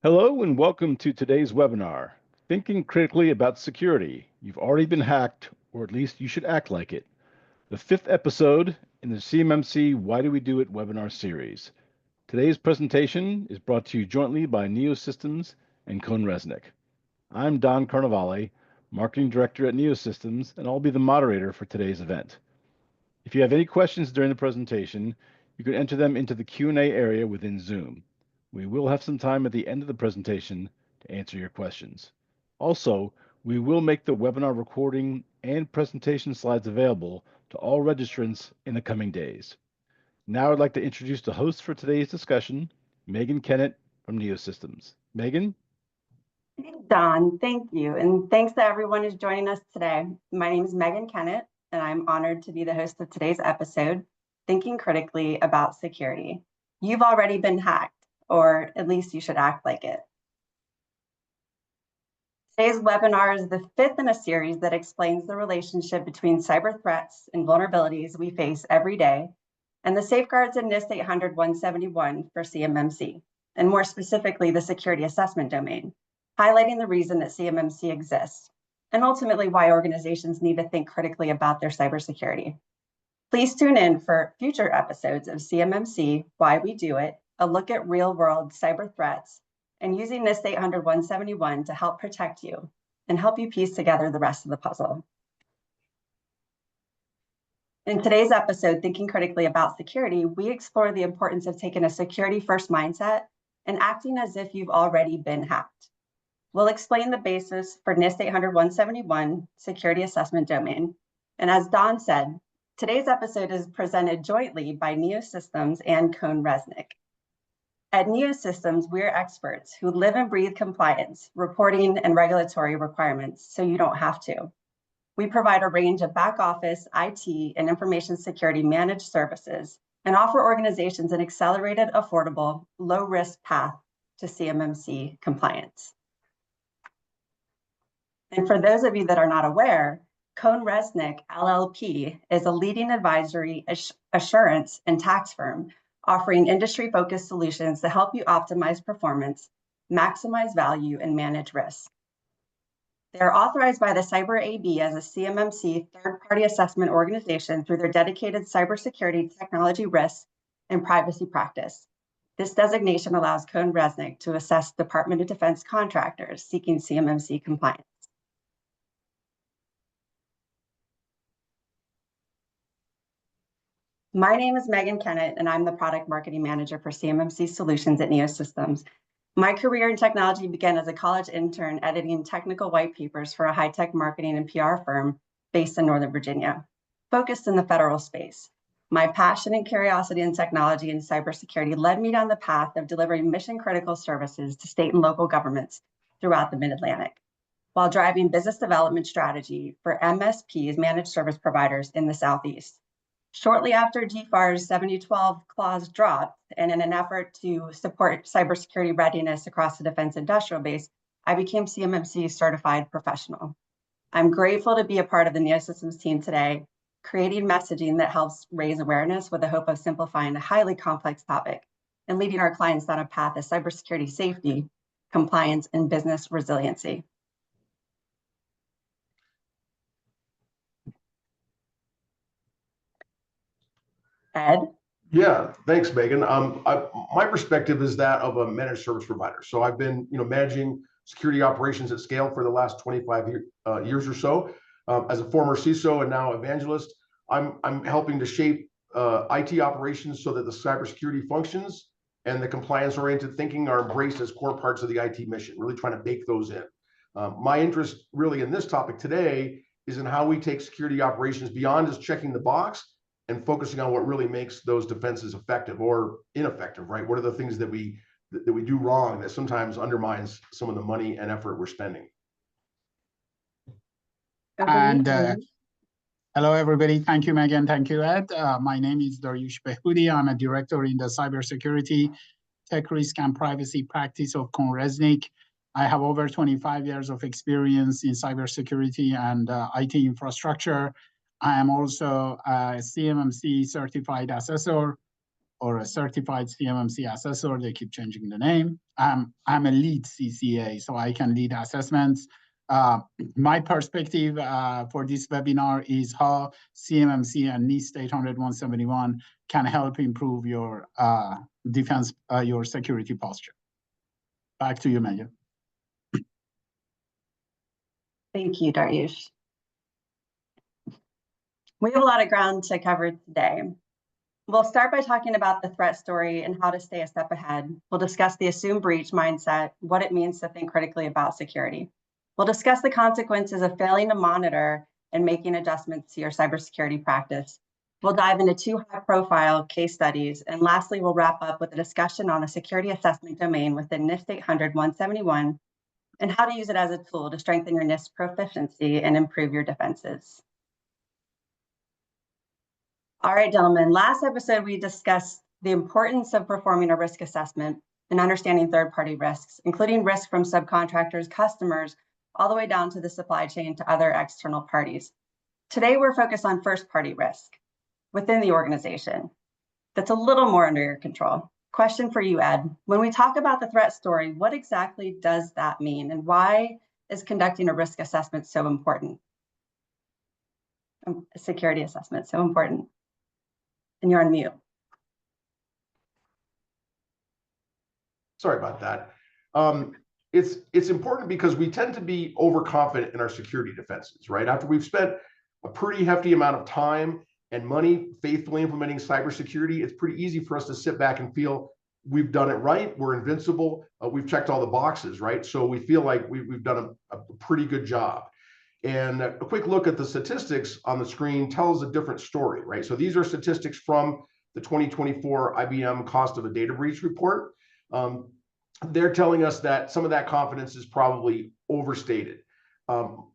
Hello and welcome to today's webinar, Thinking Critically About Security. You've already been hacked, or at least you should act like it. The fifth episode in the CMMC Why Do We Do It webinar series. Today's presentation is brought to you jointly by Neosystems and CohnReznick. I'm Don Carnevale, Marketing Director at Neosystems, and I'll be the moderator for today's event. If you have any questions during the presentation, you can enter them into the Q&A area within Zoom. We will have some time at the end of the presentation to answer your questions. Also, we will make the webinar recording and presentation slides available to all registrants in the coming days. Now I'd like to introduce the host for today's discussion, Megan Kennett from Neosystems. Megan? Don, thank you. And thanks to everyone who's joining us today. My name is Megan Kennett, and I'm honored to be the host of today's episode, Thinking Critically About Security. You've already been hacked, or at least you should act like it. Today's webinar is the fifth in a series that explains the relationship between cyber threats and vulnerabilities we face every day, and the safeguards in NIST 800-171 for CMMC, and more specifically, the security assessment domain, highlighting the reason that CMMC exists, and ultimately why organizations need to think critically about their cybersecurity. Please tune in for future episodes of CMMC, Why We Do It, a look at real-world cyber threats, and using NIST 800-171 to help protect you and help you piece together the rest of the puzzle. In today's episode, Thinking Critically About Security, we explore the importance of taking a security-first mindset and acting as if you've already been hacked. We'll explain the basis for NIST 800-171 security assessment domain. And as Don said, today's episode is presented jointly by Neosystems and CohnReznick. At Neosystems, we're experts who live and breathe compliance, reporting, and regulatory requirements, so you don't have to. We provide a range of back office, IT, and information security managed services and offer organizations an accelerated, affordable, low-risk path to CMMC compliance. And for those of you that are not aware, CohnReznick LLP is a leading advisory, assurance, and tax firm offering industry-focused solutions to help you optimize performance, maximize value, and manage risk. They are authorized by the Cyber AB as a CMMC third-party assessment organization through their dedicated cybersecurity technology risk and privacy practice. This designation allows CohnReznick to assess Department of Defense contractors seeking CMMC compliance. My name is Megan Kennett, and I'm the Product Marketing Manager for CMMC Solutions at Neosystems. My career in technology began as a college intern editing technical white papers for a high-tech marketing and PR firm based in Northern Virginia, focused in the federal space. My passion and curiosity in technology and cybersecurity led me down the path of delivering mission-critical services to state and local governments throughout the Mid-Atlantic, while driving business development strategy for MSPs, managed service providers in the Southeast. Shortly after GFAR's 7012 clause dropped, and in an effort to support cybersecurity readiness across the defense industrial base, I became CMMC certified professional. I'm grateful to be a part of the Neosystems team today, creating messaging that helps raise awareness with the hope of simplifying a highly complex topic and leading our clients down a path of cybersecurity safety, compliance, and business resiliency. Ed? Yeah, thanks, Megan. My perspective is that of a managed service provider. So I've been, managing security operations at scale for the last 25 years or so. As a former CISO and now evangelist, I'm helping to shape IT operations so that the cybersecurity functions and the compliance-oriented thinking are embraced as core parts of the IT mission, really trying to bake those in. My interest really in this topic today is in how we take security operations beyond just checking the box and focusing on what really makes those defenses effective or ineffective, right? What are the things that we do wrong that sometimes undermines some of the money and effort we're spending? And hello, everybody. Thank you, Megan. Thank you, Ed. My name is Dariush Behboudi. I'm a director in the cybersecurity, tech risk, and privacy practice of CohnReznick. I have over 25 years of experience in cybersecurity and IT infrastructure. I am also a CMMC certified assessor, or a certified CMMC assessor. They keep changing the name. I'm a lead CCA, so I can lead assessments. My perspective for this webinar is how CMMC and NIST 800-171 can help improve your defense, your security posture. Back to you, Megan. Thank you, Dariush. We have a lot of ground to cover today. We'll start by talking about the threat story and how to stay a step ahead. We'll discuss the assume breach mindset, what it means to think critically about security. We'll discuss the consequences of failing to monitor and making adjustments to your cybersecurity practice. We'll dive into 2 high-profile case studies. And lastly, we'll wrap up with a discussion on a security assessment domain within NIST 800-171 and how to use it as a tool to strengthen your NIST proficiency and improve your defenses. All right, gentlemen, last episode, we discussed the importance of performing a risk assessment and understanding third-party risks, including risk from subcontractors, customers, all the way down to the supply chain to other external parties. Today, we're focused on first-party risk within the organization. That's a little more under your control. Question for you, Ed. When we talk about the threat story, what exactly does that mean? And why is conducting a risk assessment so important? A security assessment so important? And you're on mute. Sorry about that. It's important because we tend to be overconfident in our security defenses, right? After we've spent a pretty hefty amount of time and money faithfully implementing cybersecurity, it's pretty easy for us to sit back and feel we've done it right, we're invincible, we've checked all the boxes, right? So we feel like we've done a pretty good job. And a quick look at the statistics on the screen tells a different story, right? So these are statistics from the 2024 IBM Cost of a Data Breach report. They're telling us that some of that confidence is probably overstated.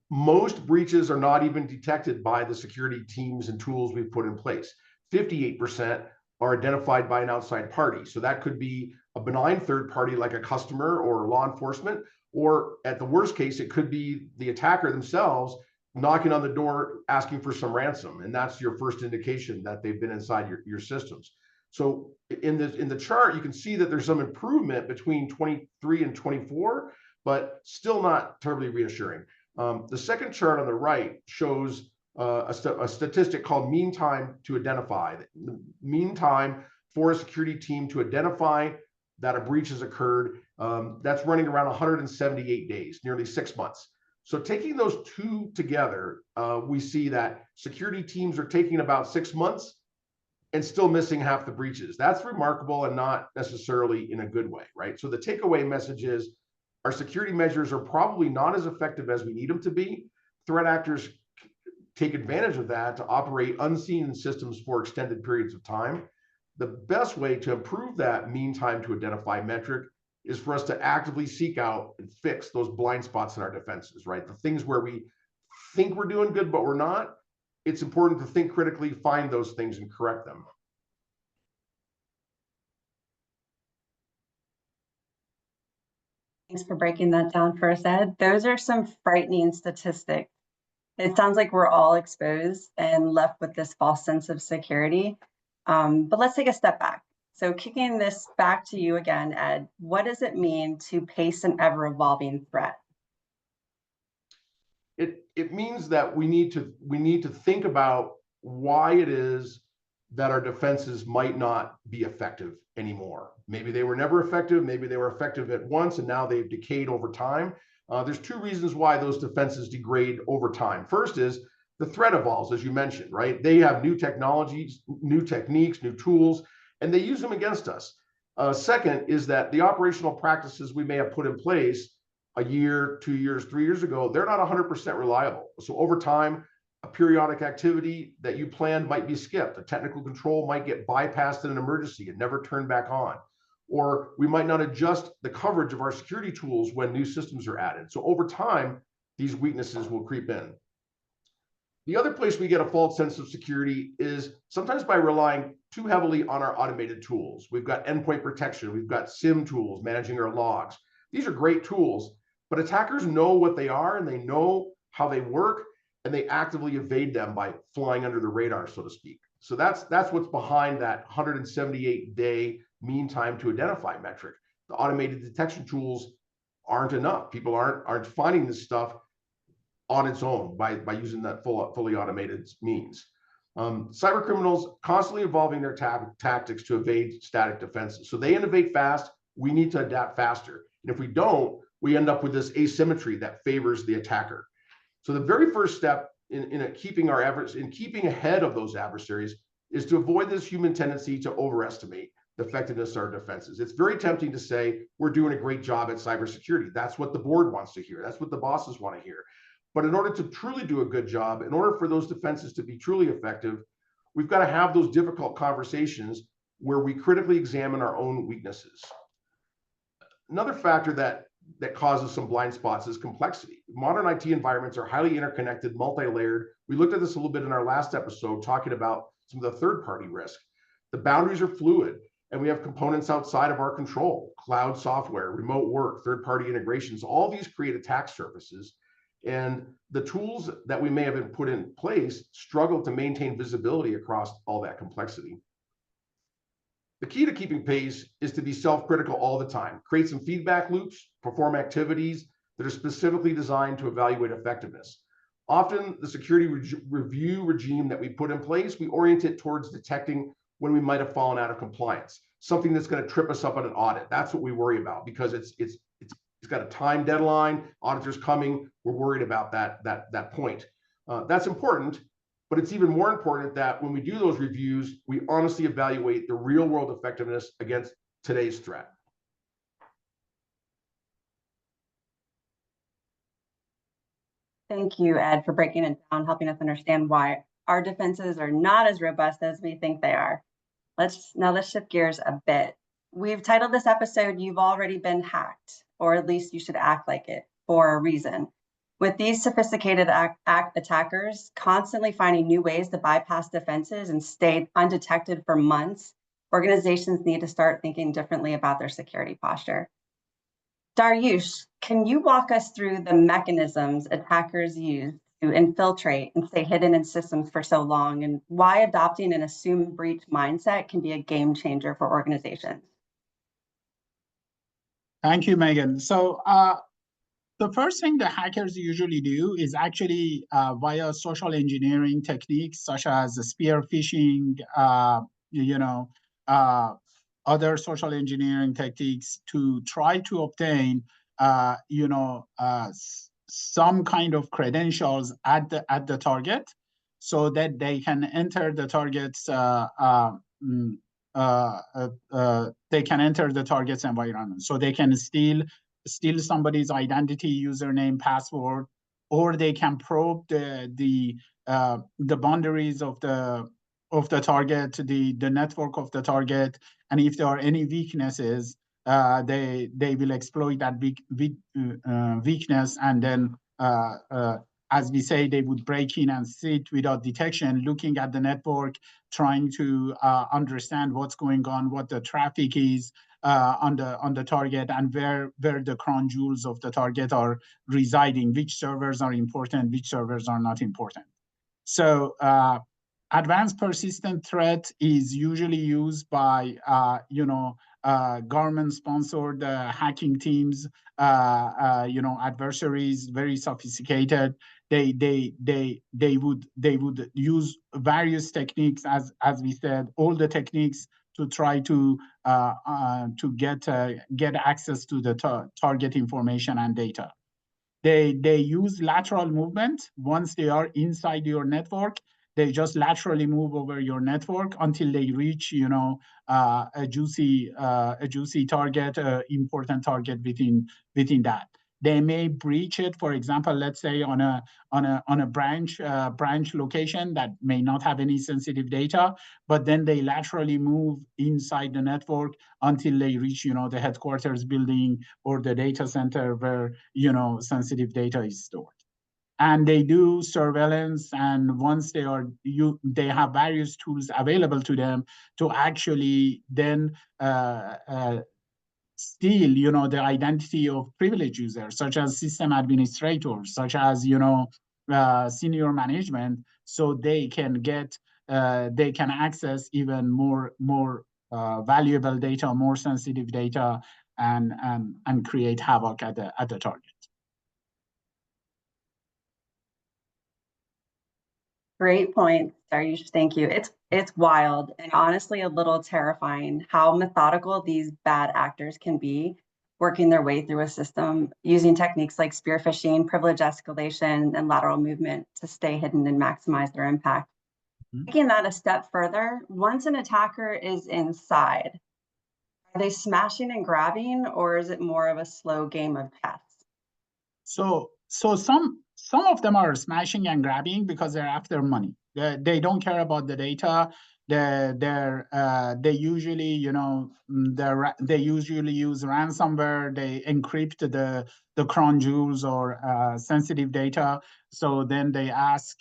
Most breaches are not even detected by the security teams and tools we've put in place. 58% are identified by an outside party. So that could be a benign third party like a customer or law enforcement, or at the worst case, it could be the attacker themselves knocking on the door asking for some ransom. And that's your first indication that they've been inside your systems. So in the chart, you can see that there's some improvement between 23 and 24, but still not terribly reassuring. The second chart on the right shows a statistic called mean time to identify. The mean time for a security team to identify that a breach has occurred, that's running around 178 days, nearly 6 months. So taking those two together, we see that security teams are taking about 6 months and still missing half the breaches. That's remarkable and not necessarily in a good way, right? So the takeaway message is our security measures are probably not as effective as we need them to be. Threat actors take advantage of that to operate unseen in systems for extended periods of time. The best way to improve that mean time to identify metric is for us to actively seek out and fix those blind spots in our defenses, right? The things where we think we're doing good, but we're not. It's important to think critically, find those things and correct them. Thanks for breaking that down for us, Ed. Those are some frightening statistics. It sounds like we're all exposed and left with this false sense of security. But let's take a step back. So kicking this back to you again, Ed, what does it mean to pace an ever-evolving threat? It means that we need to think about why it is that our defenses might not be effective anymore. Maybe they were never effective, maybe they were effective at once and now they've decayed over time. There's two reasons why those defenses degrade over time. First is the threat evolves, as you mentioned, right? They have new technologies, new techniques, new tools, and they use them against us. Second is that the operational practices we may have put in place a year, 2 years, 3 years ago, they're not 100% reliable. So over time, a periodic activity that you planned might be skipped. A technical control might get bypassed in an emergency and never turned back on. Or we might not adjust the coverage of our security tools when new systems are added. So over time, these weaknesses will creep in. The other place we get a false sense of security is sometimes by relying too heavily on our automated tools. We've got endpoint protection, we've got SIM tools, managing our logs. These are great tools, but attackers know what they are and they know how they work, and they actively evade them by flying under the radar, so to speak. So that's what's behind that 178-day mean time to identify metric. The automated detection tools aren't enough. People aren't finding this stuff on its own by using that fully automated means. Cyber criminals constantly evolving their tactics to evade static defenses. So they innovate fast. We need to adapt faster. And if we don't, we end up with this asymmetry that favors the attacker. So the very first step in keeping ahead of those adversaries is to avoid this human tendency to overestimate the effectiveness of our defenses. It's very tempting to say we're doing a great job at cybersecurity. That's what the board wants to hear. That's what the bosses want to hear. But in order to truly do a good job, in order for those defenses to be truly effective, we've got to have those difficult conversations where we critically examine our own weaknesses. Another factor that causes some blind spots is complexity. Modern IT environments are highly interconnected, multi-layered. We looked at this a little bit in our last episode, talking about some of the third-party risk. The boundaries are fluid, and we have components outside of our control: cloud software, remote work, third-party integrations. All these create attack surfaces, and the tools that we may have been put in place struggle to maintain visibility across all that complexity. The key to keeping pace is to be self-critical all the time. Create some feedback loops, perform activities that are specifically designed to evaluate effectiveness. Often, the security review regime that we put in place, we orient it towards detecting when we might have fallen out of compliance, something that's going to trip us up on an audit. That's what we worry about, because it's got a time deadline, auditors coming, we're worried about that point. That's important. But it's even more important that when we do those reviews, we honestly evaluate the real world effectiveness against today's threat. Thank you, Ed, for breaking it down, helping us understand why our defenses are not as robust as we think they are. Let's shift gears a bit. We've titled this episode, "You've Already Been Hacked," or at least you should act like it, for a reason. With these sophisticated attackers constantly finding new ways to bypass defenses and stay undetected for months, organizations need to start thinking differently about their security posture. Daryush, can you walk us through the mechanisms attackers use to infiltrate and stay hidden in systems for so long, and why adopting an assume breach mindset can be a game changer for organizations? Thank you, Megan. So the first thing the hackers usually do is actually via social engineering techniques such as spear phishing, other social engineering techniques to try to obtain, some kind of credentials at the target, so that they can enter the target's environment. So they can steal somebody's identity, username, password, or they can probe the boundaries of the target, the network of the target, and if there are any weaknesses, they will exploit that weakness, and then as we say, they would break in and sit without detection, looking at the network, trying to understand what's going on, what the traffic is on the target, and where the crown jewels of the target are residing, which servers are important, which servers are not important. So advanced persistent threat is usually used by government-sponsored hacking teams, adversaries, very sophisticated. They would use various techniques, as we said, all the techniques to try to get access to the target information and data. They use lateral movement. Once they are inside your network, they just laterally move over your network until they reach, a juicy target, important target within that. They may breach it, for example, let's say on a branch location that may not have any sensitive data, but then they laterally move inside the network until they reach, the headquarters building or the data center where, sensitive data is stored. And they do surveillance, and once they have various tools available to them to actually then steal, the identity of privileged users, such as system administrators, such as, senior management, so they can get they can access even more valuable data, more sensitive data, and create havoc at the target. Great point, Dariush. Thank you. It's wild and honestly a little terrifying how methodical these bad actors can be, working their way through a system using techniques like spear phishing, privilege escalation, and lateral movement to stay hidden and maximize their impact. Taking that a step further, once an attacker is inside, are they smashing and grabbing, or is it more of a slow game of chess? So some of them are smashing and grabbing because they're after money. They don't care about the data. They usually, they usually use ransomware. They encrypt the crown jewels or sensitive data. So then they ask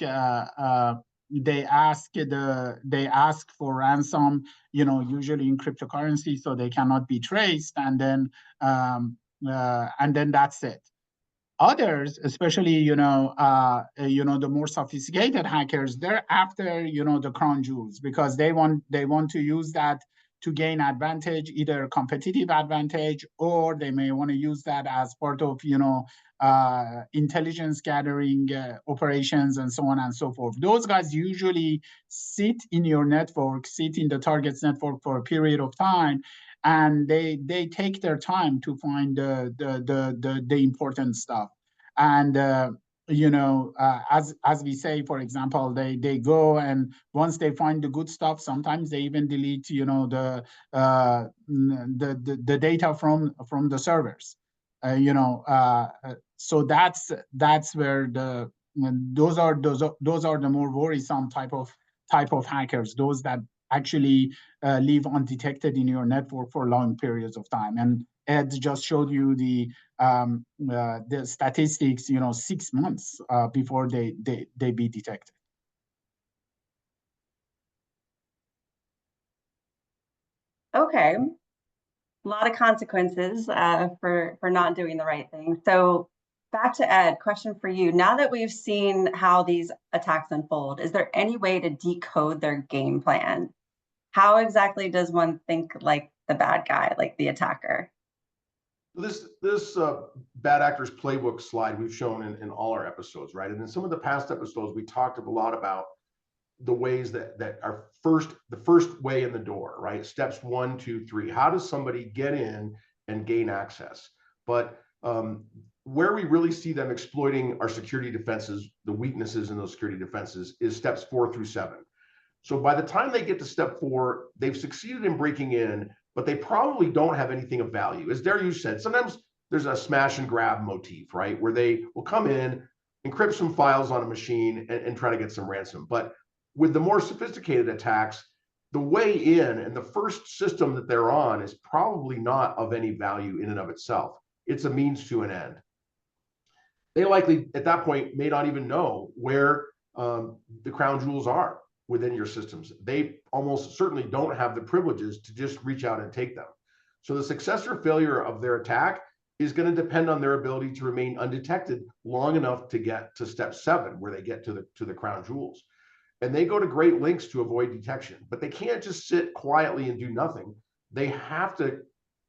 for ransom. Usually in cryptocurrency, so they cannot be traced, and then that's it. Others, especially the more sophisticated hackers, they're after the crown jewels because they want to use that to gain advantage, either competitive advantage, or they may want to use that as part of intelligence gathering operations and so on and so forth. Those guys usually sit in your network, sit in the target's network for a period of time, and they take their time to find the important stuff. And as we say, for example, they go, and once they find the good stuff, sometimes they even delete the data from the servers. So that's where those are the more worrisome type of hackers, those that actually live undetected in your network for long periods of time. And Ed just showed you the statistics, 6 months before they be detected. Okay, a lot of consequences for not doing the right thing. So back to Ed, question for you. Now that we've seen how these attacks unfold, is there any way to decode their game plan? How exactly does one think like the bad guy, like the attacker? This bad actors playbook slide we've shown in all our episodes, right? And in some of the past episodes, we talked a lot about the ways that are the first way in the door, right? Steps 1, 2, 3. How does somebody get in and gain access? But where we really see them exploiting our security defenses, the weaknesses in those security defenses, is steps 4 through 7. So by the time they get to step 4, they've succeeded in breaking in, but they probably don't have anything of value. As Dariush said, sometimes there's a smash and grab motif, right? Where they will come in, encrypt some files on a machine and try to get some ransom. But with the more sophisticated attacks, the way in and the first system that they're on is probably not of any value in and of itself. It's a means to an end. They likely, at that point, may not even know where the crown jewels are within your systems. They almost certainly don't have the privileges to just reach out and take them. So the success or failure of their attack is going to depend on their ability to remain undetected long enough to get to step 7, where they get to the crown jewels. And they go to great lengths to avoid detection, but they can't just sit quietly and do nothing. They have to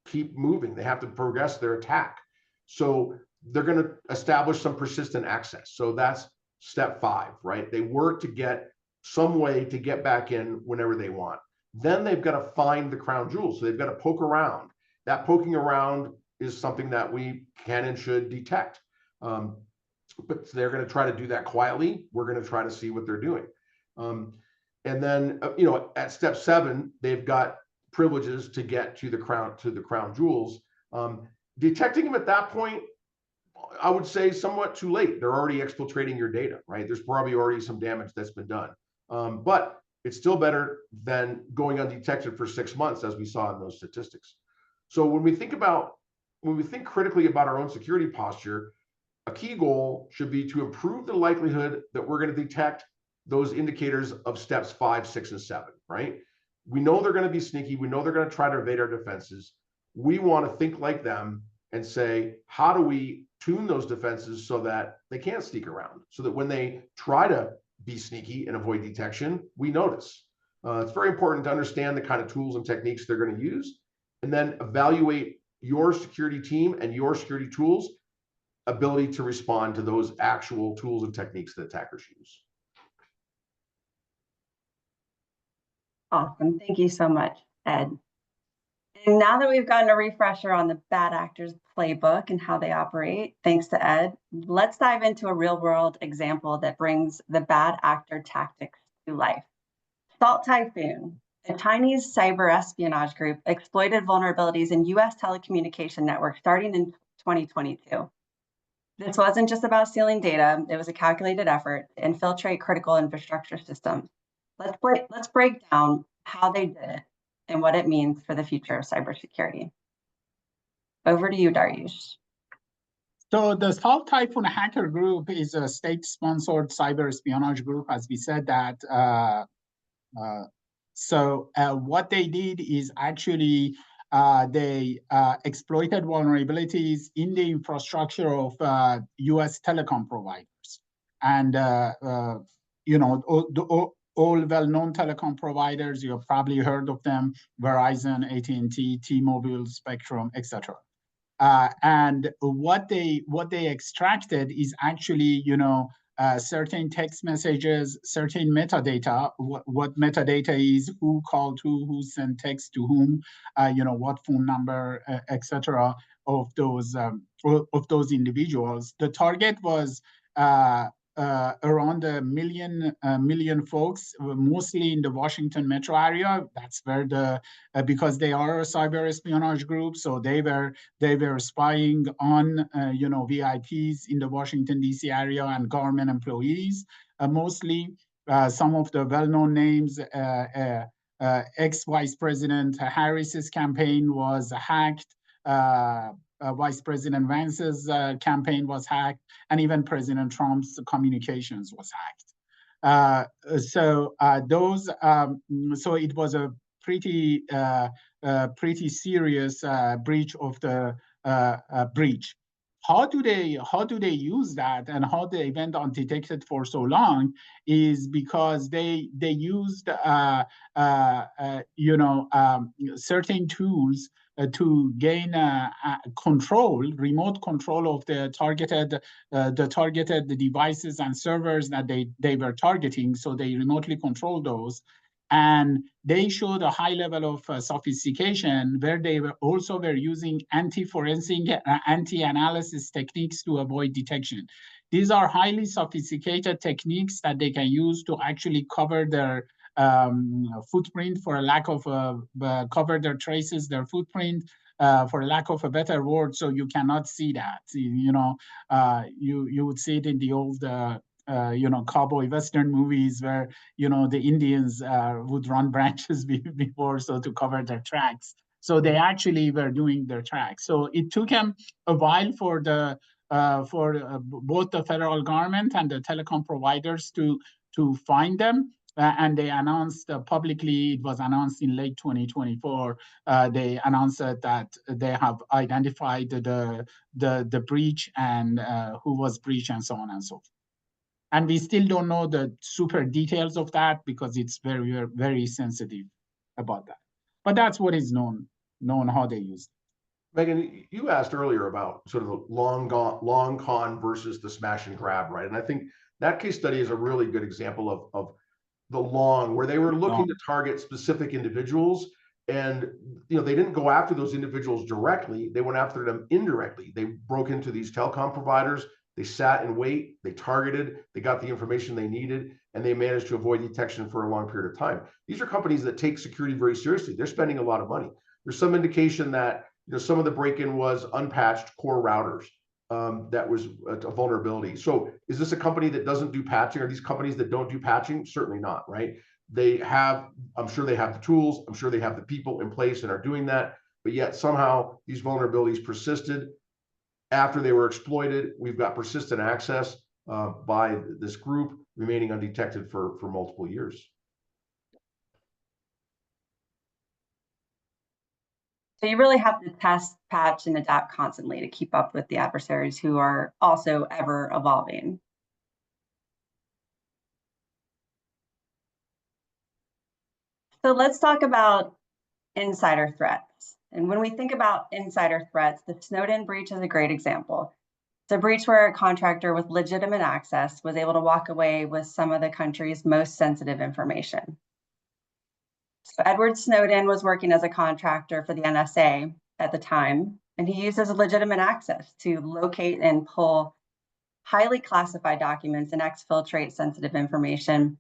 keep moving. They have to progress their attack. So they're going to establish some persistent access. So that's step 5, right? They work to get some way to get back in whenever they want. Then they've got to find the crown jewels. So they've got to poke around. That poking around is something that we can and should detect. But they're going to try to do that quietly. We're going to try to see what they're doing. And then, at step 7, they've got privileges to get to the crown jewels. Detecting them at that point, I would say somewhat too late. They're already exfiltrating your data, right? There's probably already some damage that's been done. But it's still better than going undetected for 6 months, as we saw in those statistics. So when we think critically about our own security posture, a key goal should be to improve the likelihood that we're going to detect those indicators of steps 5, 6, and 7, right? We know they're going to be sneaky. We know they're going to try to evade our defenses. We want to think like them and say, how do we tune those defenses so that they can't sneak around? So that when they try to be sneaky and avoid detection, we notice. It's very important to understand the kind of tools and techniques they're going to use, and then evaluate your security team and your security tools ability to respond to those actual tools and techniques that attackers use. Awesome. Thank you so much, Ed. And now that we've gotten a refresher on the bad actors playbook and how they operate, thanks to Ed, let's dive into a real world example that brings the bad actor tactics to life. Salt Typhoon, a Chinese cyber espionage group, exploited vulnerabilities in US telecommunication networks starting in 2022. This wasn't just about stealing data, it was a calculated effort to infiltrate critical infrastructure systems. Let's break down how they did it and what it means for the future of cybersecurity. Over to you, Dariush. So the Salt Typhoon Hacker Group is a state-sponsored cyber espionage group, as we said that. What they did is actually they exploited vulnerabilities in the infrastructure of US telecom providers. And, all well-known telecom providers, you've probably heard of them: Verizon, AT&T, T-Mobile, Spectrum, etc. And what they extracted is actually, certain text messages, certain metadata. What metadata is: who called who sent text to whom, what phone number, etc. of those individuals. The target was around a million folks, mostly in the Washington metro area. That's where because they are a cyber espionage group, so they were spying on VIPs in the Washington D.C. area and government employees, mostly. Some of the well-known names: ex-Vice President Harris's campaign was hacked. Vice President Vance's campaign was hacked, and even President Trump's communications was hacked. So it was a pretty serious breach of the breach. How do they use that, and how they went undetected for so long? Is because they used certain tools to gain remote control of the targeted devices and servers that they were targeting. So they remotely control those. And they showed a high level of sophistication, where they were using anti-forensic, anti-analysis techniques to avoid detection. These are highly sophisticated techniques that they can use to actually cover their footprint, for a lack of cover their traces, their footprint, for lack of a better word. So you cannot see that. You would see it in the old cowboy western movies, where the Indians would run branches before, so to cover their tracks. So they actually were doing their tracks. So it took them a while for both the federal government and the telecom providers to find them. And they announced publicly, it was announced in late 2024, they announced that they have identified the breach and who was breached and so on and so forth. And we still don't know the super details of that, because it's very, very sensitive about that. But that's what is known how they use it. Megan, you asked earlier about sort of the long con versus the smash and grab, right? And I think that case study is a really good example of the long, where they were looking to target specific individuals, and they didn't go after those individuals directly. They went after them indirectly. They broke into these telecom providers. They sat and wait, they targeted, they got the information they needed, and they managed to avoid detection for a long period of time. These are companies that take security very seriously. They're spending a lot of money. There's some indication that some of the break-in was unpatched core routers. That was a vulnerability. So is this a company that doesn't do patching? Are these companies that don't do patching? Certainly not, right? I'm sure they have the tools, I'm sure they have the people in place and are doing that, but yet somehow these vulnerabilities persisted. After they were exploited, we've got persistent access by this group remaining undetected for multiple years. So you really have to test, patch, and adapt constantly to keep up with the adversaries, who are also ever evolving. So let's talk about insider threats. And when we think about insider threats, the Snowden breach is a great example. It's a breach where a contractor with legitimate access was able to walk away with some of the country's most sensitive information. So Edward Snowden was working as a contractor for the NSA at the time, and he used his legitimate access to locate and pull highly classified documents and exfiltrate sensitive information.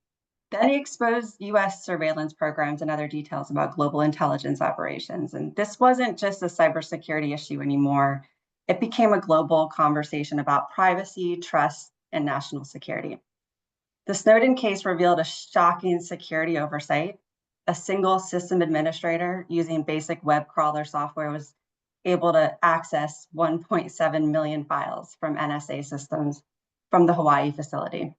Then he exposed US surveillance programs and other details about global intelligence operations. And this wasn't just a cybersecurity issue anymore. It became a global conversation about privacy, trust, and national security. The Snowden case revealed a shocking security oversight. A single system administrator using basic web crawler software was able to access 1.7 million files from NSA systems from the Hawaii facility.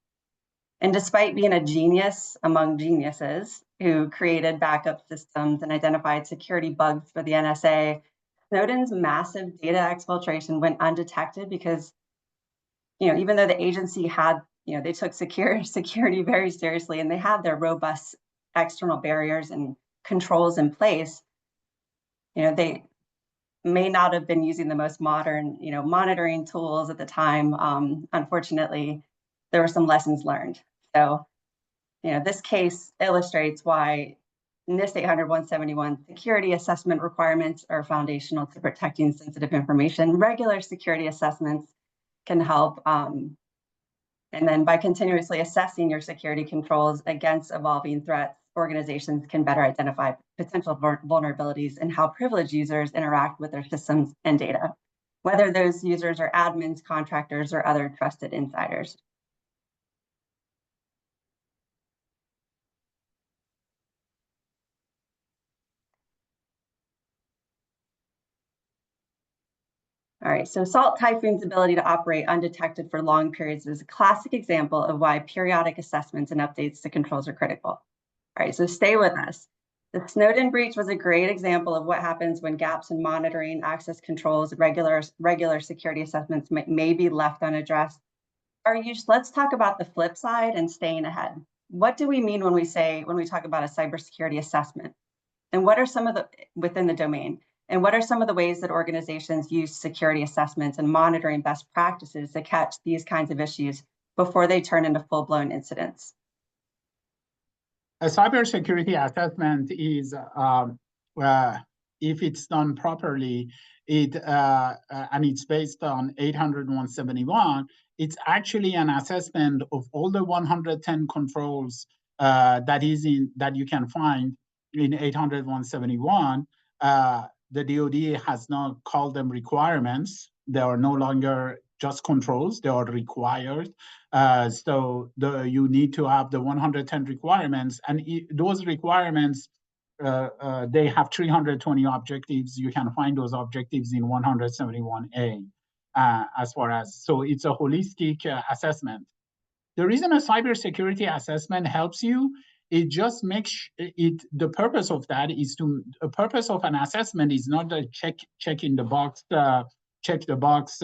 And despite being a genius among geniuses who created backup systems and identified security bugs for the NSA, Snowden's massive data exfiltration went undetected because, even though the agency had, they took security very seriously and they had their robust external barriers and controls in place, they may not have been using the most modern, monitoring tools at the time. Unfortunately, there were some lessons learned. So, this case illustrates why NIST 800-171 security assessment requirements are foundational to protecting sensitive information. Regular security assessments can help. And then by continuously assessing your security controls against evolving threats, organizations can better identify potential vulnerabilities and how privileged users interact with their systems and data, whether those users are admins, contractors, or other trusted insiders. All right, so Salt Typhoon's ability to operate undetected for long periods is a classic example of why periodic assessments and updates to controls are critical. All right, so stay with us. The Snowden breach was a great example of what happens when gaps in monitoring, access controls, regular security assessments may be left unaddressed. Let's talk about the flip side and staying ahead. What do we mean when we talk about a cybersecurity assessment? And what are some of the, within the domain? And what are some of the ways that organizations use security assessments and monitoring best practices to catch these kinds of issues before they turn into full-blown incidents? A cybersecurity assessment is, if it's done properly, and it's based on 800-171, it's actually an assessment of all the 110 controls that you can find in 800-171. The DoD has now called them requirements. They are no longer just controls, they are required. So you need to have the 110 requirements, and those requirements, they have 320 objectives. You can find those objectives in 171A. So it's a holistic assessment. The reason a cybersecurity assessment helps you, it just makes it, the purpose of that is the purpose of an assessment is not a check the box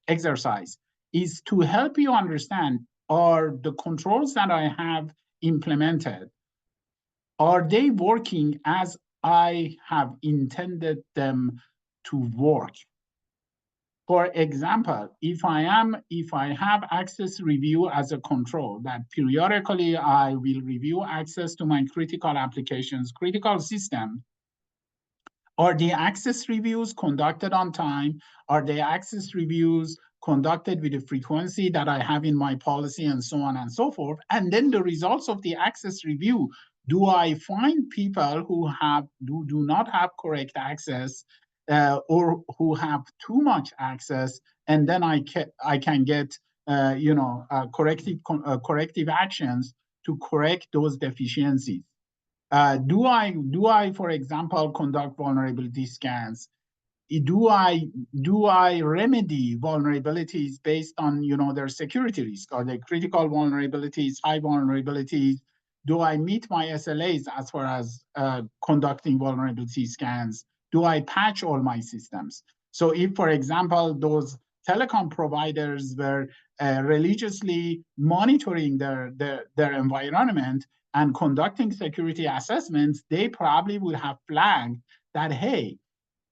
exercise, is to help you understand, are the controls that I have implemented, are they working as I have intended them to work? For example, if I have access review as a control, that periodically I will review access to my critical applications, critical systems, are the access reviews conducted on time? Are the access reviews conducted with the frequency that I have in my policy, and so on and so forth? And then the results of the access review, do I find people who do not have correct access, or who have too much access, and then I can get corrective actions to correct those deficiencies. Do I, for example, conduct vulnerability scans? Do I remedy vulnerabilities based on their security risk? Are they critical vulnerabilities, high vulnerabilities? Do I meet my SLAs as far as conducting vulnerability scans? Do I patch all my systems? So if, for example, those telecom providers were religiously monitoring their environment and conducting security assessments, they probably would have flagged that, hey,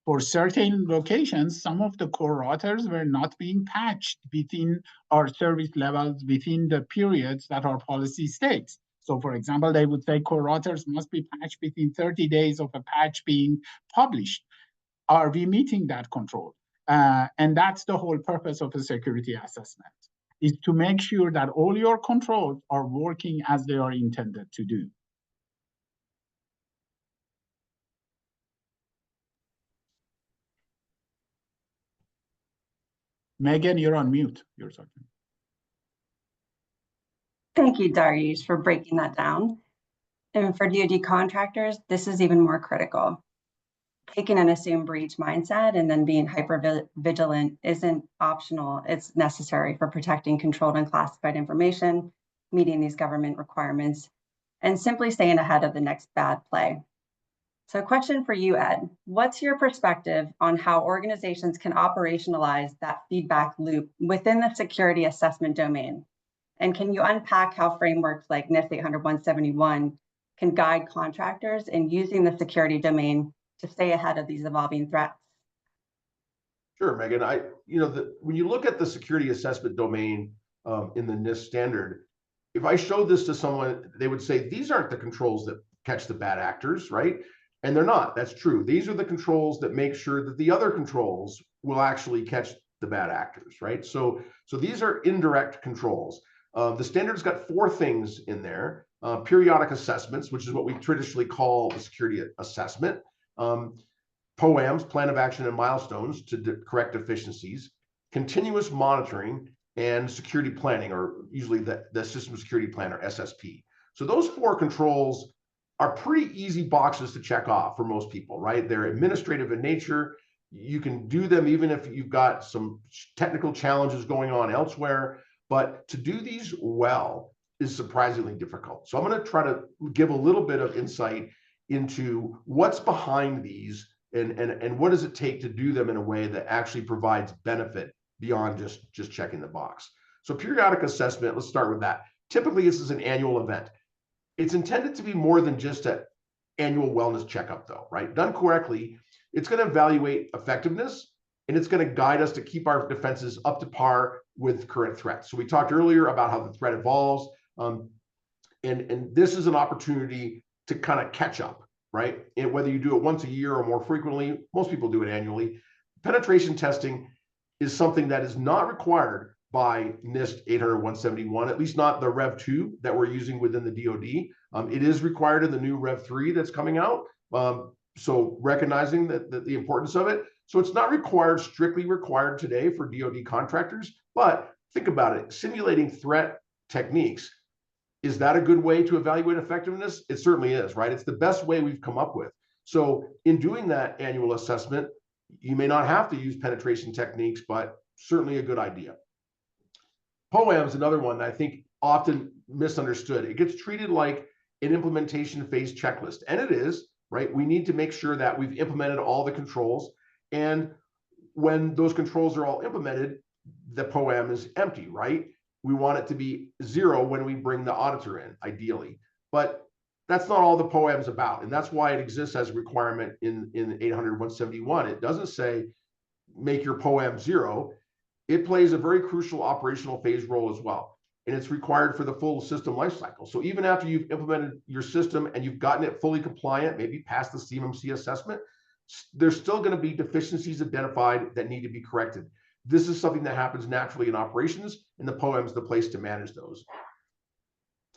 for certain locations, some of the core routers were not being patched within our service levels within the periods that our policy states. So for example, they would say core routers must be patched within 30 days of a patch being published. Are we meeting that control? And that's the whole purpose of a security assessment, is to make sure that all your controls are working as they are intended to do. Megan, you're on mute. You're talking. Thank you, Dariush, for breaking that down. And for DoD contractors, this is even more critical. Taking an assume breach mindset and then being hyper vigilant isn't optional. It's necessary for protecting controlled and classified information, meeting these government requirements, and simply staying ahead of the next bad play. So a question for you, Ed. What's your perspective on how organizations can operationalize that feedback loop within the security assessment domain? And can you unpack how frameworks like NIST 800-171 can guide contractors in using the security domain to stay ahead of these evolving threats? Sure, Megan. When you look at the security assessment domain in the NIST standard, if I showed this to someone, they would say, these aren't the controls that catch the bad actors, right? And they're not. That's true. These are the controls that make sure that the other controls will actually catch the bad actors, right? So these are indirect controls. The standard's got 4 things in there. Periodic assessments, which is what we traditionally call the security assessment. POAMs, plan of action and milestones to correct deficiencies. Continuous monitoring and security planning, or usually the system security plan, or SSP. So those 4 controls are pretty easy boxes to check off for most people, right? They're administrative in nature. You can do them even if you've got some technical challenges going on elsewhere, but to do these well is surprisingly difficult. So I'm going to try to give a little bit of insight into what's behind these and what does it take to do them in a way that actually provides benefit beyond just checking the box. So periodic assessment, let's start with that. Typically, this is an annual event. It's intended to be more than just an annual wellness checkup, though, right? Done correctly, it's going to evaluate effectiveness, and it's going to guide us to keep our defenses up to par with current threats. So we talked earlier about how the threat evolves, and this is an opportunity to kind of catch up, right? And whether you do it once a year or more frequently, most people do it annually. Penetration testing is something that is not required by NIST 800-171, at least not the Rev 2 that we're using within the DoD. It is required in the new Rev 3 that's coming out. So recognizing that the importance of it. So it's not strictly required today for DoD contractors, but think about it, simulating threat techniques. Is that a good way to evaluate effectiveness? It certainly is, right? It's the best way we've come up with. So in doing that annual assessment, you may not have to use penetration techniques, but certainly a good idea. POAM is another one that I think often misunderstood. It gets treated like an implementation phase checklist, and it is, right? We need to make sure that we've implemented all the controls, and when those controls are all implemented, the POAM is empty, right? We want it to be 0 when we bring the auditor in, ideally. But that's not all the POAM is about, and that's why it exists as a requirement in 800-171. It doesn't say make your POAM 0. It plays a very crucial operational phase role as well, and it's required for the full system lifecycle. So even after you've implemented your system and you've gotten it fully compliant, maybe past the CMMC assessment, there's still going to be deficiencies identified that need to be corrected. This is something that happens naturally in operations, and the POAM is the place to manage those.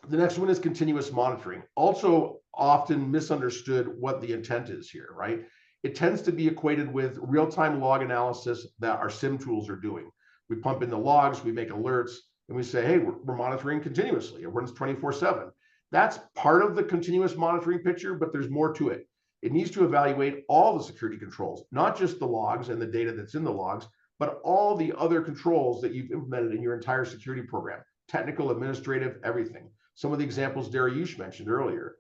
The next one is continuous monitoring. Also often misunderstood what the intent is here, right? It tends to be equated with real-time log analysis that our SIM tools are doing. We pump in the logs, we make alerts, and we say, hey, we're monitoring continuously. It runs 24/7. That's part of the continuous monitoring picture, but there's more to it. It needs to evaluate all the security controls, not just the logs and the data that's in the logs, but all the other controls that you've implemented in your entire security program, technical, administrative, everything. Some of the examples Dariush mentioned earlier.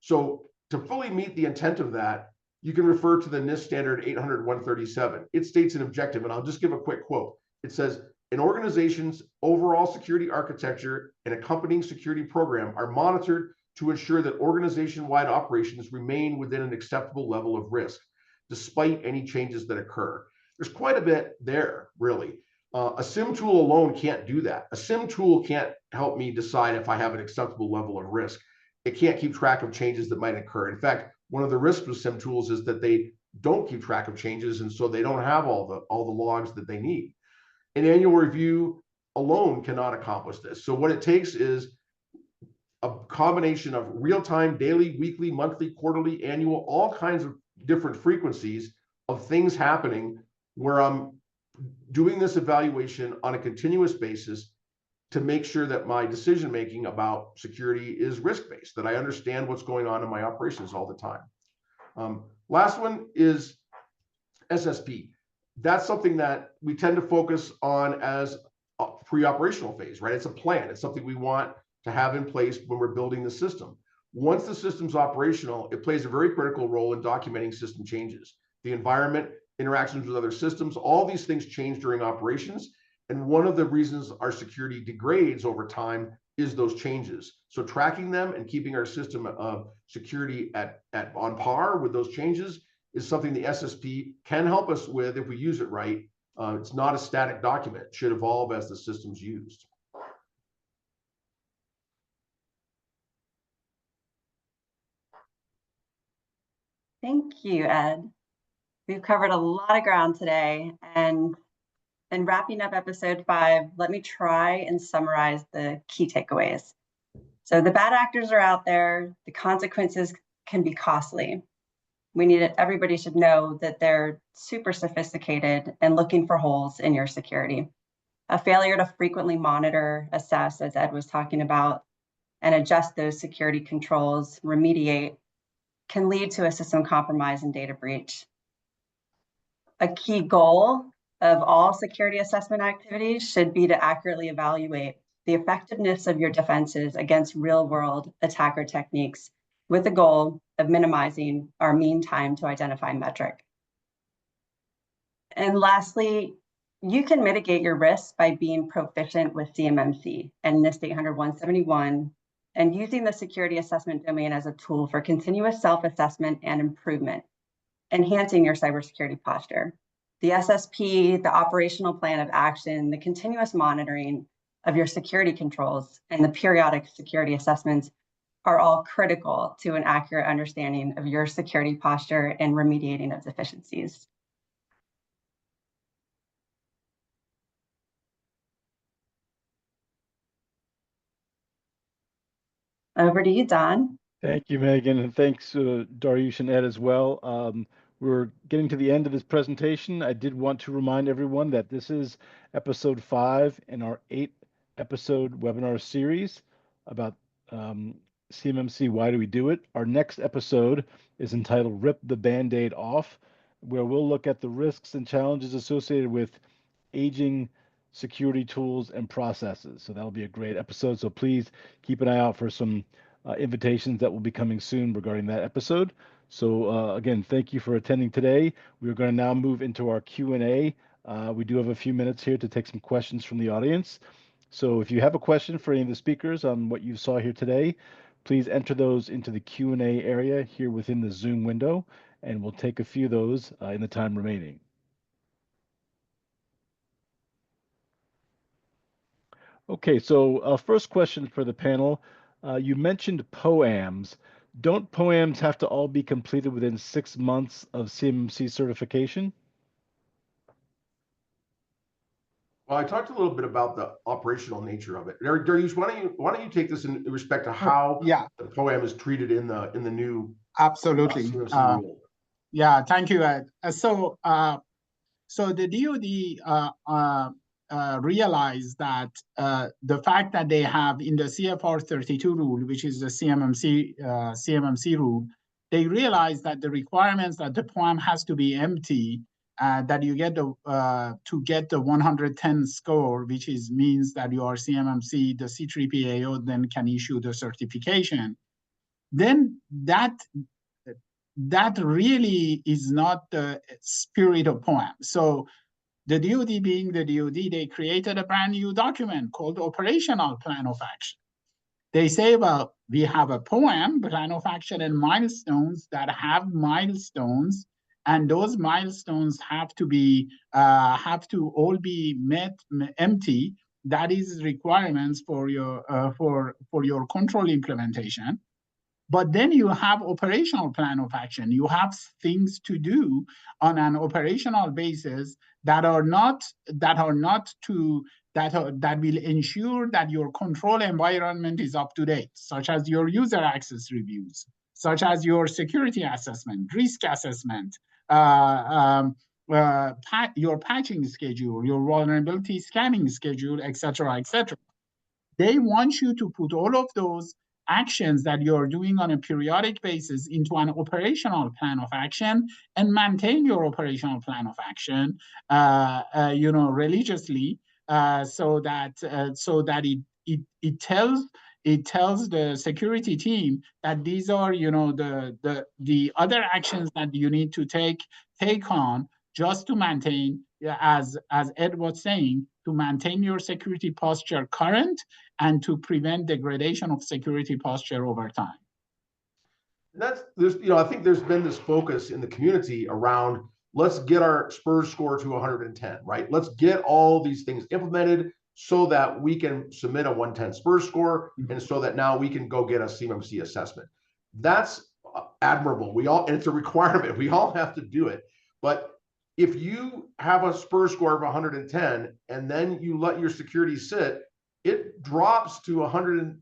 So to fully meet the intent of that, you can refer to the NIST standard 800-137. It states an objective, and I'll just give a quick quote. It says, an organization's overall security architecture and accompanying security program are monitored to ensure that organization-wide operations remain within an acceptable level of risk, despite any changes that occur. There's quite a bit there, really. A SIM tool alone can't do that. A SIM tool can't help me decide if I have an acceptable level of risk. It can't keep track of changes that might occur. In fact, one of the risks with SIM tools is that they don't keep track of changes, and so they don't have all the logs that they need. An annual review alone cannot accomplish this. So what it takes is a combination of real-time, daily, weekly, monthly, quarterly, annual, all kinds of different frequencies of things happening where I'm doing this evaluation on a continuous basis to make sure that my decision-making about security is risk-based, that I understand what's going on in my operations all the time. Last one is SSP. That's something that we tend to focus on as a pre-operational phase, right? It's a plan. It's something we want to have in place when we're building the system. Once the system's operational, it plays a very critical role in documenting system changes. The environment, interactions with other systems, all these things change during operations. And one of the reasons our security degrades over time is those changes. So tracking them and keeping our system of security on par with those changes is something the SSP can help us with if we use it right. It's not a static document. It should evolve as the system's used. Thank you, Ed. We've covered a lot of ground today, and in wrapping up episode 5, let me try and summarize the key takeaways. So the bad actors are out there. The consequences can be costly. Everybody should know that they're super sophisticated and looking for holes in your security. A failure to frequently monitor, assess, as Ed was talking about, and adjust those security controls, remediate, can lead to a system compromise and data breach. A key goal of all security assessment activities should be to accurately evaluate the effectiveness of your defenses against real-world attacker techniques with the goal of minimizing our mean time to identify metric. And lastly, you can mitigate your risks by being proficient with CMMC and NIST 800-171 and using the security assessment domain as a tool for continuous self-assessment and improvement, enhancing your cybersecurity posture. The SSP, the operational plan of action, the continuous monitoring of your security controls, and the periodic security assessments are all critical to an accurate understanding of your security posture and remediating of deficiencies. Over to you, Don. Thank you, Megan, and thanks Dariush and Ed as well. We're getting to the end of this presentation. I did want to remind everyone that this is episode 5 in our 8-episode webinar series about CMMC, Why Do We Do It? Our next episode is entitled Rip the Band-Aid Off, where we'll look at the risks and challenges associated with aging security tools and processes. So that'll be a great episode. So please keep an eye out for some invitations that will be coming soon regarding that episode. So again, thank you for attending today. We're going to now move into our Q&A. We do have a few minutes here to take some questions from the audience. So if you have a question for any of the speakers on what you saw here today, please enter those into the Q&A area here within the Zoom window, and we'll take a few of those in the time remaining. Okay, so first question for the panel. You mentioned POAMs. Don't POAMs have to all be completed within 6 months of CMMC certification? Well, I talked a little bit about the operational nature of it. Dariush, why don't you take this in respect to how the POAM is treated in the new absolutely CMMC rule? Yeah, thank you, Ed. So the DoD realized that the fact that they have in the CFR 32 rule, which is the CMMC rule, they realized that the requirements that the POAM has to be empty, that you get to get the 110 score, which means that you are CMMC, the C3PAO then can issue the certification. Then that really is not the spirit of POEM. So the DoD, being the DoD, they created a brand new document called Operational Plan of Action. They say, well, we have a POEM, plan of action, and milestones that have milestones, and those milestones have to all be met empty. That is requirements for your control implementation. But then you have operational plan of action. You have things to do on an operational basis that will ensure that your control environment is up to date, such as your user access reviews, such as your security assessment, risk assessment, your patching schedule, your vulnerability scanning schedule, et cetera, et cetera. They want you to put all of those actions that you're doing on a periodic basis into an operational plan of action and maintain your operational plan of action, religiously, so that it tells the security team that these are, the other actions that you need to take on just to maintain, as Ed was saying, to maintain your security posture current and to prevent degradation of security posture over time. I think there's been this focus in the community around, let's get our SPURS score to 110, right? Let's get all these things implemented so that we can submit a 110 SPURS score, and so that now we can go get a CMMC assessment. That's admirable. And it's a requirement. We all have to do it. But if you have a SPURS score of 110 and then you let your security sit, it drops to 100 and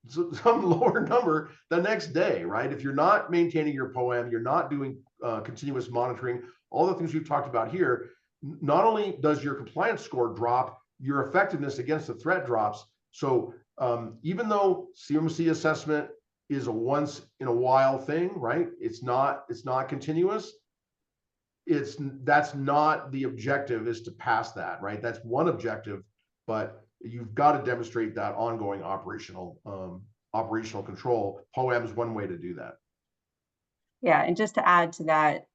some lower number the next day, right? If you're not maintaining your POEM, you're not doing continuous monitoring, all the things we've talked about here, not only does your compliance score drop, your effectiveness against the threat drops. So even though CMMC assessment is a once in a while thing, right? It's not continuous. That's not the objective, is to pass that, right? That's one objective, but you've got to demonstrate that ongoing operational control. POEM is one way to do that. Yeah, and just to add to that,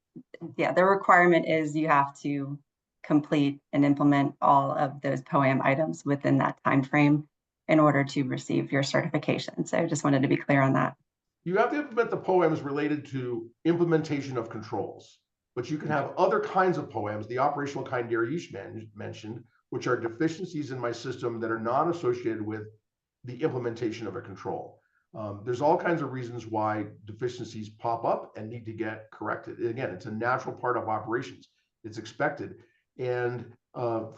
yeah, the requirement is you have to complete and implement all of those POEM items within that time frame in order to receive your certification. So I just wanted to be clear on that. You have to implement the POEMs related to implementation of controls, but you can have other kinds of POEMs, the operational kind Dariush mentioned, which are deficiencies in my system that are not associated with the implementation of a control. There's all kinds of reasons why deficiencies pop up and need to get corrected. Again, it's a natural part of operations. It's expected. And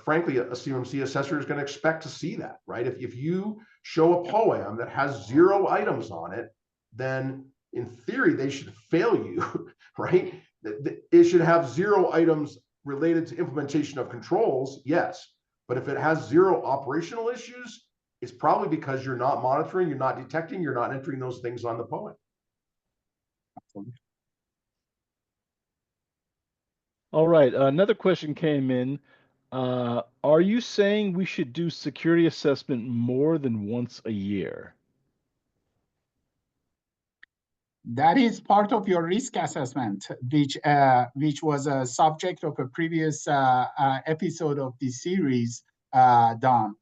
frankly, a CMMC assessor is going to expect to see that, right? If you show a POEM that has 0 items on it, then in theory, they should fail you, right? It should have 0 items related to implementation of controls, yes. But if it has 0 operational issues, it's probably because you're not monitoring, you're not detecting, you're not entering those things on the POEM. All right, another question came in. Are you saying we should do security assessment more than once a year? That is part of your risk assessment, which was a subject of a previous episode of this series, Don.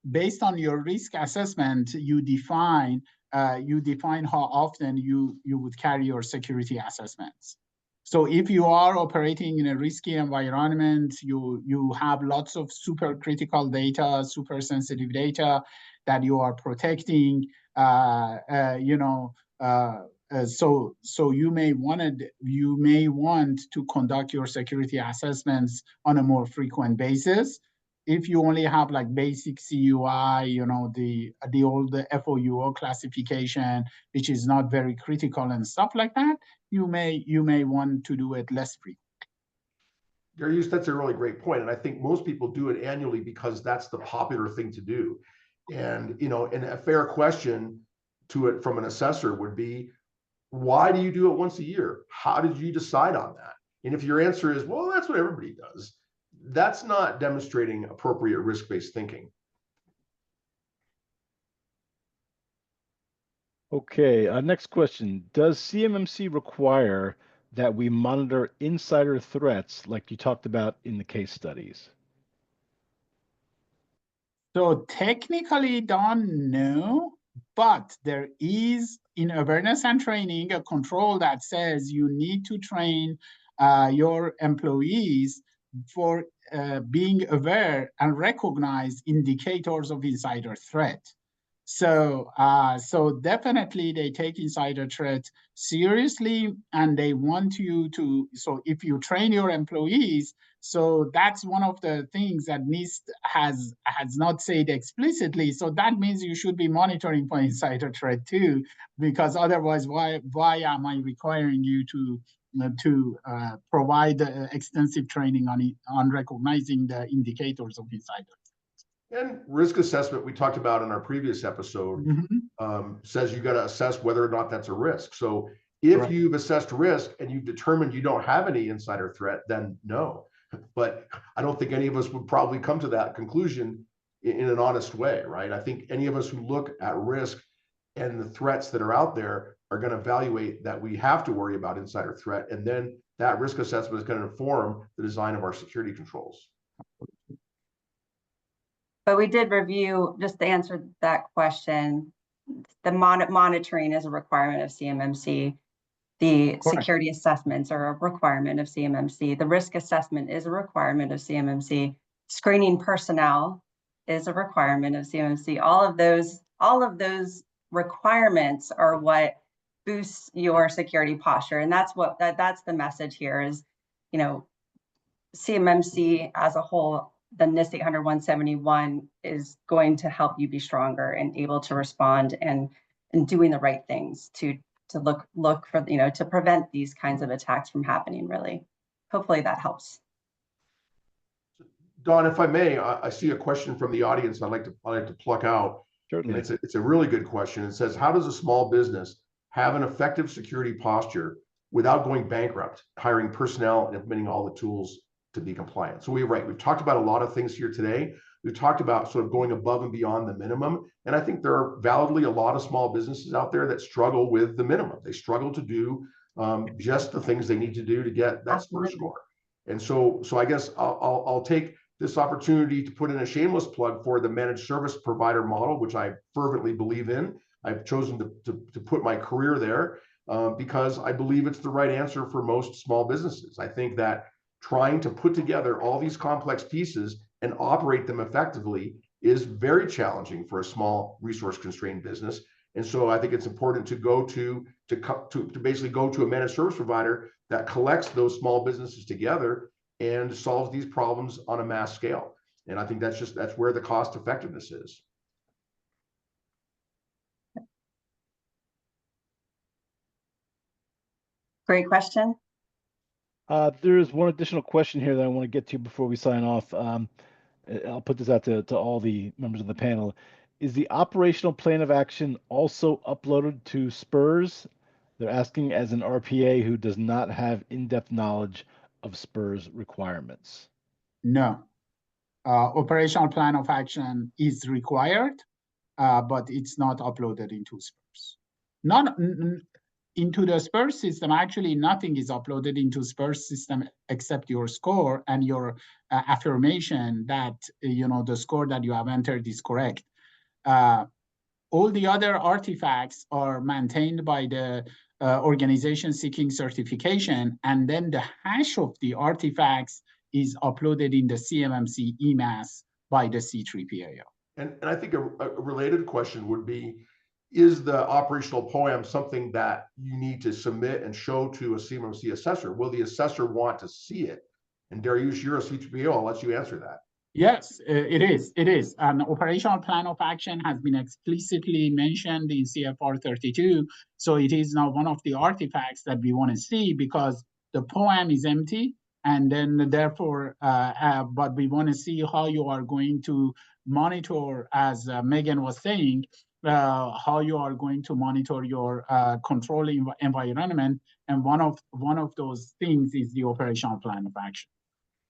Based on your risk assessment, you define how often you would carry your security assessments. So if you are operating in a risky environment, you have lots of super critical data, super sensitive data that you are protecting. So you may want to conduct your security assessments on a more frequent basis. If you only have like basic CUI, the old FOUO classification, which is not very critical and stuff like that, you may want to do it less frequently. Dariush, that's a really great point. And I think most people do it annually because that's the popular thing to do. And, and a fair question to it from an assessor would be, why do you do it once a year? How did you decide on that? And if your answer is, well, that's what everybody does, that's not demonstrating appropriate risk-based thinking. Okay, next question. Does CMMC require that we monitor insider threats like you talked about in the case studies? So technically, don't know, but there is in awareness and training a control that says you need to train your employees for being aware and recognize indicators of insider threat. So, so definitely they take insider threat seriously, and they want you to. So, if you train your employees, so that's one of the things that NIST has not said explicitly. So that means you should be monitoring for insider threat too, because otherwise, why am I requiring you to provide extensive training on recognizing the indicators of insider? And risk assessment we talked about in our previous episode says you got to assess whether or not that's a risk. So if you've assessed risk and you've determined you don't have any insider threat, then no. But I don't think any of us would probably come to that conclusion in an honest way, right? I think any of us who look at risk and the threats that are out there are going to evaluate that we have to worry about insider threat. And then that risk assessment is going to inform the design of our security controls. But we did review, just to answer that question, the monitoring is a requirement of CMMC. The security assessments are a requirement of CMMC. The risk assessment is a requirement of CMMC. Screening personnel is a requirement of CMMC. All of those requirements are what boosts your security posture. And that's that's the message here is, you know, CMMC as a whole, the NIST 800-171 is going to help you be stronger and able to respond and doing the right things to look for, you know, to prevent these kinds of attacks from happening, really. Hopefully that helps. Don, if I may, I see a question from the audience I'd like to pluck out. Certainly. And it's a really good question. It says, how does a small business have an effective security posture without going bankrupt, hiring personnel and implementing all the tools to be compliant? So we've talked about a lot of things here today. We've talked about sort of going above and beyond the minimum. And I think there are validly a lot of small businesses out there that struggle with the minimum. They struggle to do just the things they need to do to get that SPUR score. And so I guess I'll take this opportunity to put in a shameless plug for the managed service provider model, which I fervently believe in. I've chosen to put my career there because I believe it's the right answer for most small businesses. I think that trying to put together all these complex pieces and operate them effectively is very challenging for a small resource-constrained business. And so I think it's important to go to basically go to a managed service provider that collects those small businesses together and solves these problems on a mass scale. And I think that's where the cost effectiveness is. Great question. There is one additional question here that I want to get to before we sign off. I'll put this out to all the members of the panel. Is the operational plan of action also uploaded to SPURS? They're asking as an RPA who does not have in-depth knowledge of SPURS requirements. No. Operational plan of action is required, but it's not uploaded into SPURS. Into the SPURS system, actually nothing is uploaded into SPURS system except your score and your affirmation that the score that you have entered is correct. All the other artifacts are maintained by the organization seeking certification, and then the hash of the artifacts is uploaded in the CMMC EMAS by the C3PAO. And I think a related question would be, is the operational POAM something that you need to submit and show to a CMMC assessor? Will the assessor want to see it? And Dariush, you're a C3PAO, I'll let you answer that. Yes, it is. It is. An operational plan of action has been explicitly mentioned in CFR 32. So it is now one of the artifacts that we want to see because the POAM is empty. And then therefore, but we want to see how you are going to monitor, as Megan was saying, how you are going to monitor your control environment. And one of those things is the operational plan of action.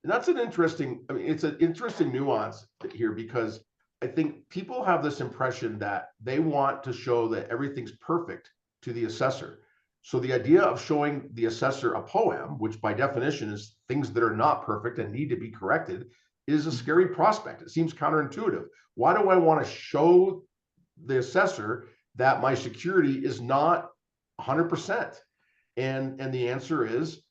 And that's an interesting, it's an interesting nuance here because I think people have this impression that they want to show that everything's perfect to the assessor. So the idea of showing the assessor a poem, which by definition is things that are not perfect and need to be corrected, is a scary prospect. It seems counterintuitive. Why do I want to show the assessor that my security is not 100%? And the answer is,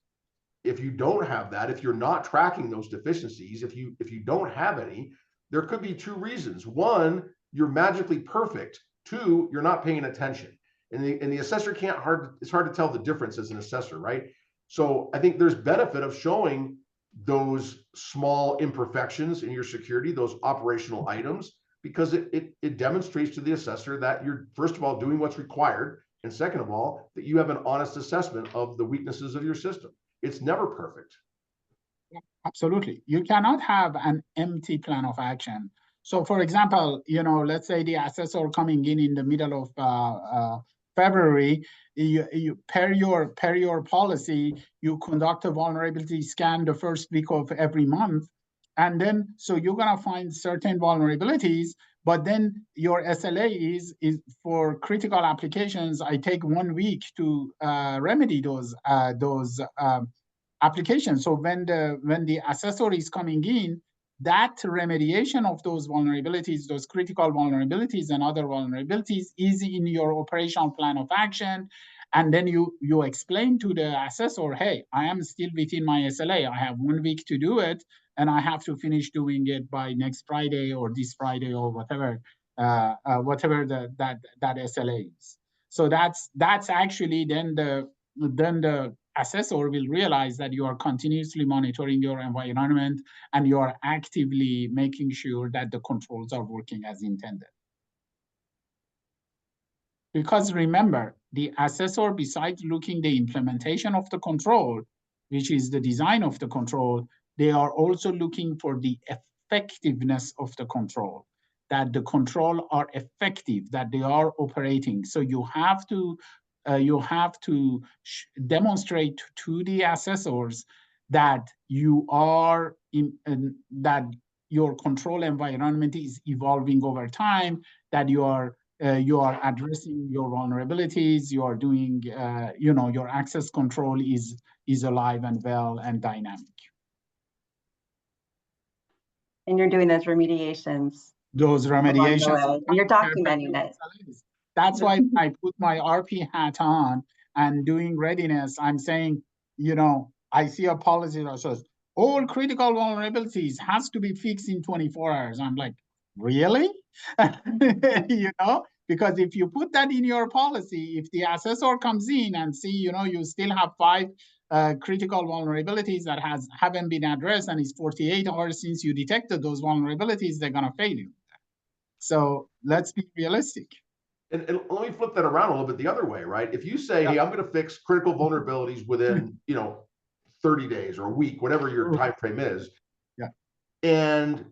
if you don't have that, if you're not tracking those deficiencies, if you don't have any, there could be two reasons. One, you're magically perfect. Two, you're not paying attention. And the assessor it's hard to tell the difference as an assessor, right? So I think there's benefit of showing those small imperfections in your security, those operational items, because it demonstrates to the assessor that you're, first of all, doing what's required, and second of all, that you have an honest assessment of the weaknesses of your system. It's never perfect. Absolutely. You cannot have an empty plan of action. So for example, let's say the assessor coming in the middle of February, you per your policy, you conduct a vulnerability scan the first week of every month. And then, so you're gonna find certain vulnerabilities, but then your SLA is for critical applications. I take 1 week to remedy those applications. So when the assessor is coming in, that remediation of those vulnerabilities, those critical vulnerabilities and other vulnerabilities is in your operational plan of action. And then you explain to the assessor, hey, I am still within my SLA. I have 1 week to do it, and I have to finish doing it by next Friday or this Friday or whatever, that SLA is. So that's actually then the assessor will realize that you are continuously monitoring your environment and you are actively making sure that the controls are working as intended. Because remember, the assessor, besides looking the implementation of the control, which is the design of the control, they are also looking for the effectiveness of the control, that the control are effective, that they are operating. So you have to demonstrate to the assessors that you are that your control environment is evolving over time, that you are addressing your vulnerabilities, you are doing, your access control is alive and well and dynamic. And you're doing those remediations. And you're documenting it. That's why I put my RP hat on and doing readiness. I'm saying, I see a policy that says all critical vulnerabilities has to be fixed in 24 hours. I'm like, really? Because if you put that in your policy, if the assessor comes in and see, you still have 5 critical vulnerabilities that haven't been addressed, and it's 48 hours since you detected those vulnerabilities, they're gonna fail you. So let's be realistic. And let me flip that around a little bit the other way, right? If you say, hey, I'm going to fix critical vulnerabilities within, 30 days or a week, whatever your time frame is, and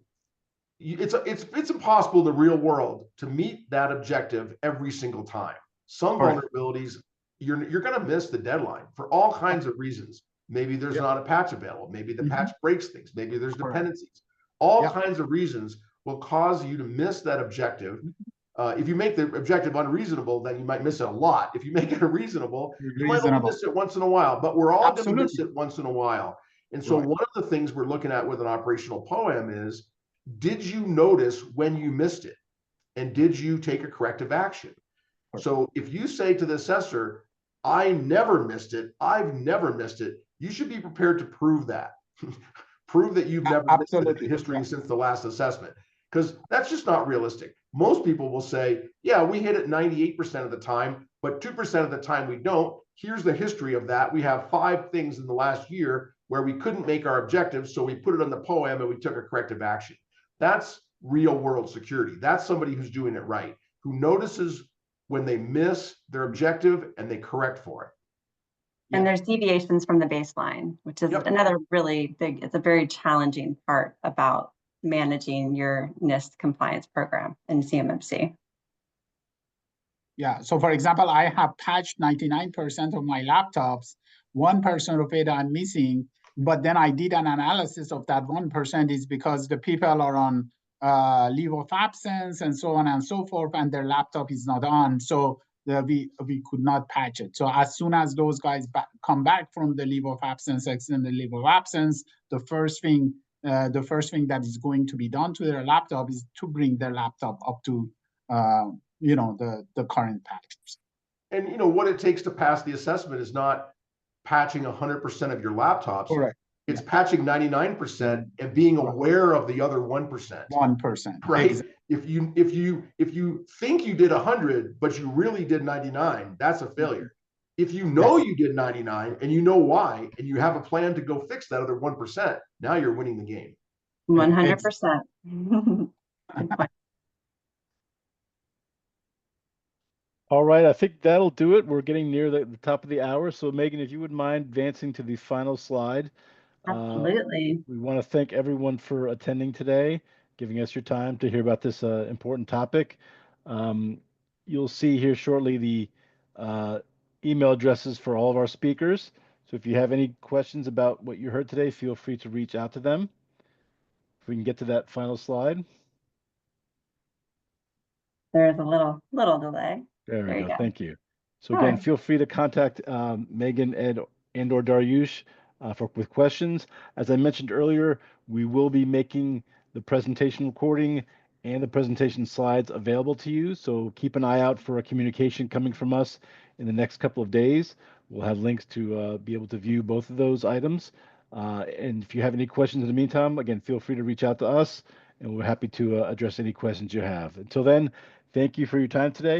it's impossible in the real world to meet that objective every single time. Some vulnerabilities, you're going to miss the deadline for all kinds of reasons. Maybe there's not a patch available. Maybe the patch breaks things. Maybe there's dependencies. All kinds of reasons will cause you to miss that objective. If you make the objective unreasonable, then you might miss it a lot. If you make it reasonable, you might only miss it once in a while, but we're all going to miss it once in a while. And so one of the things we're looking at with an operational poem is, did you notice when you missed it? And did you take a corrective action? So if you say to the assessor, I never missed it, I've never missed it, you should be prepared to prove that. Prove that you've never missed it in the history since the last assessment. Because that's just not realistic. Most people will say, yeah, we hit it 98% of the time, but 2% of the time we don't. Here's the history of that. We have 5 things in the last year where we couldn't make our objectives, so we put it on the poem and we took a corrective action. That's real world security. That's somebody who's doing it right, who notices when they miss their objective and they correct for it. And there's deviations from the baseline, which is another really big, it's a very challenging part about managing your NIST compliance program in CMMC. Yeah, so for example, I have patched 99% of my laptops, 1% of it I'm missing, but then I did an analysis of that 1% is because the people are on leave of absence and so on and so forth, and their laptop is not on. So we could not patch it. So as soon as those guys come back from the leave of absence, extended leave of absence, the first thing that is going to be done to their laptop is to bring their laptop up to the current patches. And what it takes to pass the assessment is not patching 100% of your laptops. Correct. It's patching 99% and being aware of the other 1%. 1%. Right. Exactly. If you think you did 100, but you really did 99, that's a failure. If you know you did 99 and you know why, and you have a plan to go fix that other 1%, now you're winning the game. 100%. All right, I think that'll do it. We're getting near the top of the hour. So Megan, if you wouldn't mind advancing to the final slide. Absolutely. We want to thank everyone for attending today, giving us your time to hear about this important topic. You'll see here shortly the email addresses for all of our speakers. So if you have any questions about what you heard today, feel free to reach out to them. If we can get to that final slide. There is a little delay. There we go. Thank you. So All again, right. feel free to contact Megan, Ed, and/or Daryush with questions. As I mentioned earlier, we will be making the presentation recording and the presentation slides available to you. So keep an eye out for a communication coming from us in the next couple of days. We'll have links to be able to view both of those items. And if you have any questions in the meantime, again, feel free to reach out to us, and we're happy to address any questions you have. Until then, thank you for your time today.